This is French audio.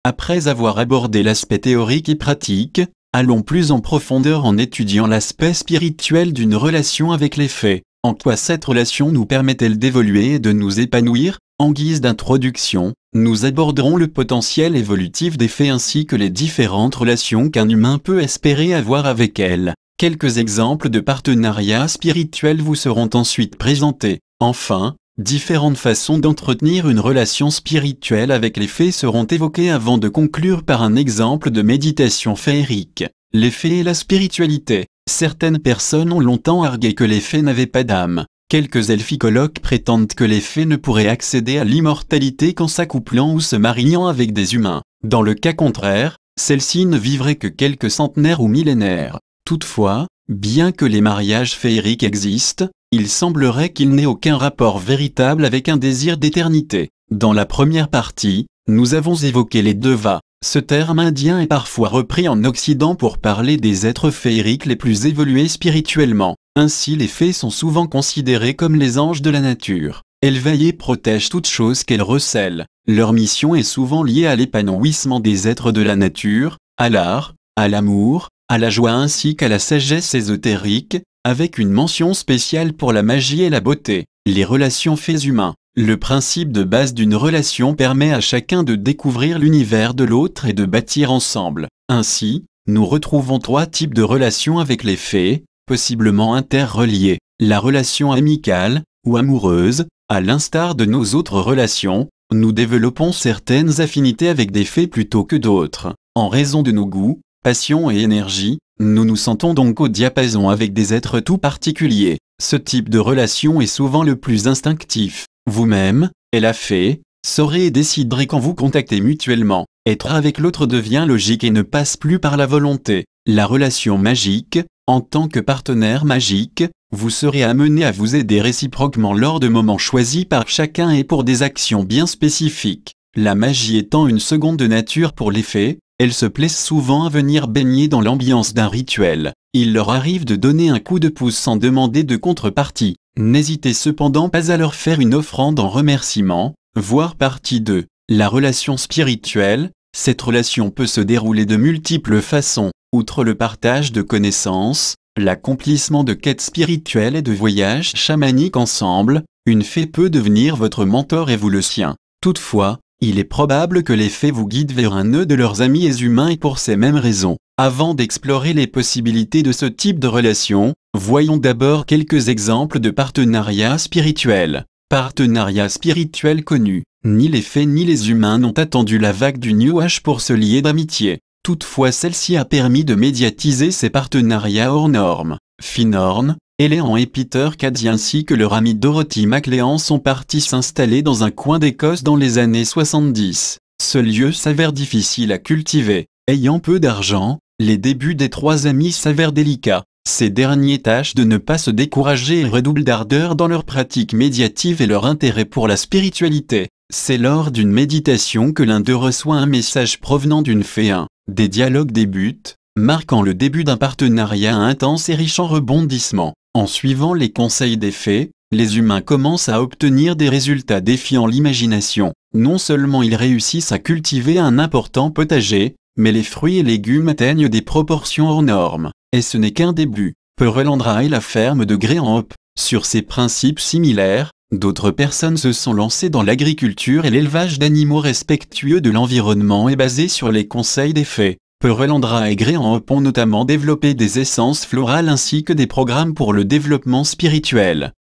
Après avoir abordé l'aspect théorique et pratique, allons plus en profondeur en étudiant l'aspect spirituel d'une relation avec les fées. En quoi cette relation nous permet-elle d'évoluer et de nous épanouir? En guise d'introduction, nous aborderons le potentiel évolutif des fées ainsi que les différentes relations qu'un humain peut espérer avoir avec elles. Quelques exemples de partenariats spirituels vous seront ensuite présentés. Enfin, différentes façons d'entretenir une relation spirituelle avec les fées seront évoquées avant de conclure par un exemple de méditation féerique. Les fées et la spiritualité. Certaines personnes ont longtemps argué que les fées n'avaient pas d'âme. Quelques elficologues prétendent que les fées ne pourraient accéder à l'immortalité qu'en s'accouplant ou se mariant avec des humains. Dans le cas contraire, celles-ci ne vivraient que quelques centenaires ou millénaires. Toutefois, bien que les mariages féeriques existent, il semblerait qu'il n'ait aucun rapport véritable avec un désir d'éternité. Dans la première partie, nous avons évoqué les devas. Ce terme indien est parfois repris en Occident pour parler des êtres féeriques les plus évolués spirituellement. Ainsi les fées sont souvent considérées comme les anges de la nature. Elles veillent et protègent toutes choses qu'elles recèlent. Leur mission est souvent liée à l'épanouissement des êtres de la nature, à l'art, à l'amour, à la joie ainsi qu'à la sagesse ésotérique, avec une mention spéciale pour la magie et la beauté. Les relations fées-humains. Le principe de base d'une relation permet à chacun de découvrir l'univers de l'autre et de bâtir ensemble. Ainsi, nous retrouvons trois types de relations avec les fées, possiblement interreliées. La relation amicale, ou amoureuse, à l'instar de nos autres relations, nous développons certaines affinités avec des fées plutôt que d'autres. En raison de nos goûts, passions et énergie, nous nous sentons donc au diapason avec des êtres tout particuliers. Ce type de relation est souvent le plus instinctif. Vous-même, et la fée, saurez et déciderez quand vous contactez mutuellement. Être avec l'autre devient logique et ne passe plus par la volonté. La relation magique, en tant que partenaire magique, vous serez amené à vous aider réciproquement lors de moments choisis par chacun et pour des actions bien spécifiques. La magie étant une seconde nature pour les fées, elles se plaisent souvent à venir baigner dans l'ambiance d'un rituel. Il leur arrive de donner un coup de pouce sans demander de contrepartie. N'hésitez cependant pas à leur faire une offrande en remerciement, voire partie 2. La relation spirituelle. Cette relation peut se dérouler de multiples façons. Outre le partage de connaissances, l'accomplissement de quêtes spirituelles et de voyages chamaniques ensemble, une fée peut devenir votre mentor et vous le sien. Toutefois, il est probable que les fées vous guident vers un nœud de leurs amis et humains et pour ces mêmes raisons. Avant d'explorer les possibilités de ce type de relation, voyons d'abord quelques exemples de partenariats spirituels. Partenariats spirituels connus. Ni les fées ni les humains n'ont attendu la vague du New Age pour se lier d'amitié. Toutefois celle-ci a permis de médiatiser ces partenariats hors normes. Finnorn, Éléan et Peter Caddy ainsi que leur amie Dorothy McLean sont partis s'installer dans un coin d'Écosse dans les années 70. Ce lieu s'avère difficile à cultiver. Ayant peu d'argent, les débuts des trois amis s'avèrent délicats. Ces derniers tâchent de ne pas se décourager et redoublent d'ardeur dans leurs pratiques médiatives et leur intérêt pour la spiritualité. C'est lors d'une méditation que l'un d'eux reçoit un message provenant d'une fée. Des dialogues débutent, marquant le début d'un partenariat intense et riche en rebondissements. En suivant les conseils des fées, les humains commencent à obtenir des résultats défiant l'imagination. Non seulement ils réussissent à cultiver un important potager, mais les fruits et légumes atteignent des proportions hors normes. Et ce n'est qu'un début. Perelandra et la ferme de Greyhope. Sur ces principes similaires, d'autres personnes se sont lancées dans l'agriculture et l'élevage d'animaux respectueux de l'environnement et basés sur les conseils des fées. Perelandra et Greyhope ont notamment développé des essences florales ainsi que des programmes pour le développement spirituel.